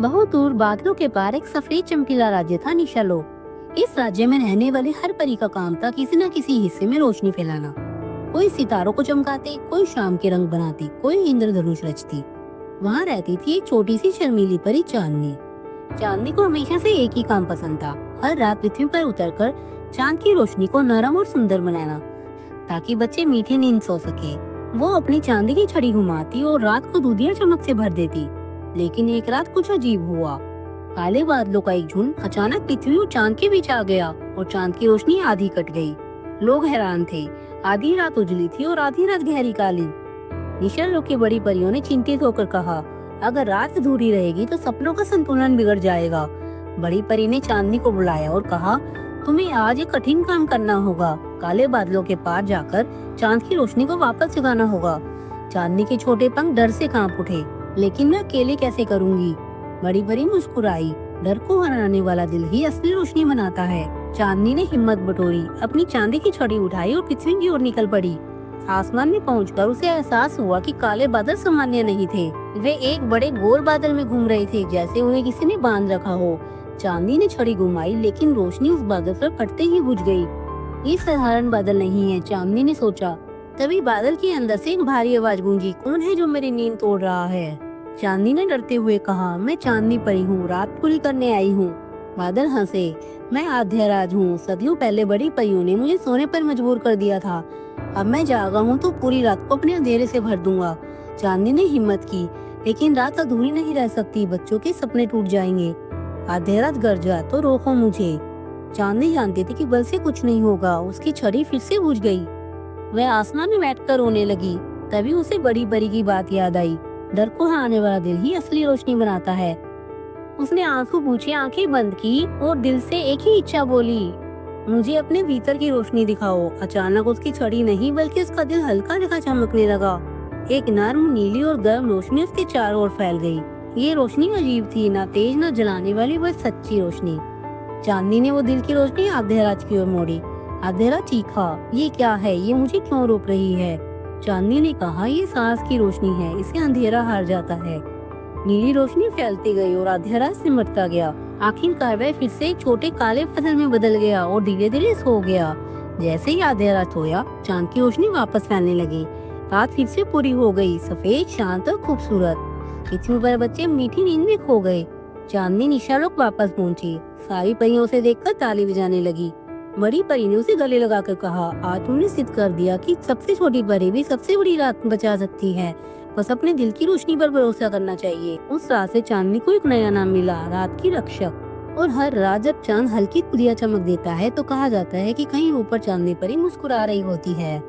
बहुत दूर बादलों के पार एक सफेद चमकीला राज्य था निशालोक। इस राज्य में रहने वाले हर परी का काम था किसी न किसी हिस्से में रोशनी फैलाना। कोई सितारों को चमकाती, कोई शाम के रंग बनाती, कोई इंद्रधनुष रचती। वहाँ रहती थी एक छोटी सी शर्मीली परी चांदनी। चांदनी को हमेशा से एक ही काम पसंद था, हर रात पृथ्वी पर उतरकर चांद की रोशनी को नरम और सुंदर बनाना, ताकि बच्चे मीठी नींद सो सके। वो अपनी चांदी की छड़ी घुमाती और रात को दूधिया चमक से भर देती। लेकिन एक रात कुछ अजीब हुआ। काले बादलों का एक झुंड अचानक पृथ्वी और चांद के बीच आ गया और चांद की रोशनी आधी कट गई। लोग हैरान थे, आधी रात उजली थी और आधी रात गहरी काली। निशालोक की बड़ी परियों ने चिंतित होकर कहा, अगर रात अधूरी रहेगी तो सपनों का संतुलन बिगड़ जाएगा। बड़ी परी ने चांदनी को बुलाया और कहा, तुम्हें आज एक कठिन काम करना होगा। काले बादलों के पार जाकर चांद की रोशनी को वापस जगाना होगा। चांदनी के छोटे पंख डर से कांप उठे, लेकिन मैं अकेले कैसे करूंगी? बड़ी परी मुस्कुराई, डर को हराने वाला दिल ही असली रोशनी बनाता है। चांदनी ने हिम्मत बटोरी, अपनी चांदी की छड़ी उठाई और पृथ्वी की ओर निकल पड़ी। आसमान में पहुंचकर उसे एहसास हुआ कि काले बादल सामान्य नहीं थे, वे एक बड़े गोल बादल में घूम रहे थे, जैसे उन्हें किसी ने बांध रखा हो। चांदनी ने छड़ी घुमाई, लेकिन रोशनी उस बादल पर पड़ते ही बुझ गई। ये साधारण बादल नहीं है, चांदनी ने सोचा। तभी बादल के अंदर से एक भारी आवाज गूंजी, कौन है जो मेरी नींद तोड़ रहा है? चांदनी ने डरते हुए कहा, मैं चांदनी परी हूँ, रात पूरी करने आई हूँ। बादल हंसे, मैं आध्याराज हूँ, सदियों पहले बड़ी परियों ने मुझे सोने पर मजबूर कर दिया था। अब मैं जागा हूँ तो पूरी रात को अपने अंधेरे से भर दूंगा। चांदनी ने हिम्मत की, लेकिन रात अधूरी नहीं रह सकती, बच्चों के सपने टूट जाएंगे। आध्याराज गरजा, तो रोको मुझे। चांदनी जानती थी कि बल से कुछ नहीं होगा। उसकी छड़ी फिर से बुझ गई। वह आसमान में बैठकर रोने लगी। तभी उसे बड़ी परी की बात याद आई, डर को हराने वाला दिल ही असली रोशनी बनाता है। उसने आंसू पूछे, आंखें बंद की और दिल से एक ही इच्छा बोली, मुझे अपने भीतर की रोशनी दिखाओ। अचानक उसकी छड़ी नहीं बल्कि उसका दिल हल्का हल्का चमकने लगा। एक नर्म नीली और गर्म रोशनी उसके चारों ओर फैल गई। ये रोशनी अजीब थी, ना तेज ना जलाने वाली, बस सच्ची रोशनी। चांदनी ने वो दिल की रोशनी आध्याराज की ओर मोड़ी। आध्याराज चीखा, ये क्या है? ये मुझे क्यों रोक रही है? चांदनी ने कहा, ये सांस की रोशनी है, इससे अंधेरा हार जाता है। नीली रोशनी फैलती गई और आध्याराज सिमटता गया। आखिरकार वह फिर से एक छोटे काले बादल में बदल गया और धीरे धीरे सो गया। जैसे ही आध्याराज सोया, चांद की रोशनी वापस फैलने लगी। रात फिर से पूरी हो गई, सफेद, शांत और खूबसूरत। पृथ्वी पर बच्चे मीठी नींद में खो गए। चांदनी निशालोक वापस पहुंची। सारी परियों उसे देखकर ताली बजाने लगी। बड़ी परी ने उसे गले लगाकर कहा, आज तुमने सिद्ध कर दिया कि सबसे छोटी परी भी सबसे बड़ी रात बचा सकती है। बस अपने दिल की रोशनी पर भरोसा करना चाहिए। उस रात से चांदनी को एक नया नाम मिला, रात की रक्षक। और हर रात जब चांद हल्की खुदिया चमक देता है तो कहा जाता है कि कहीं ऊपर चांदनी परी मुस्कुरा रही होती है।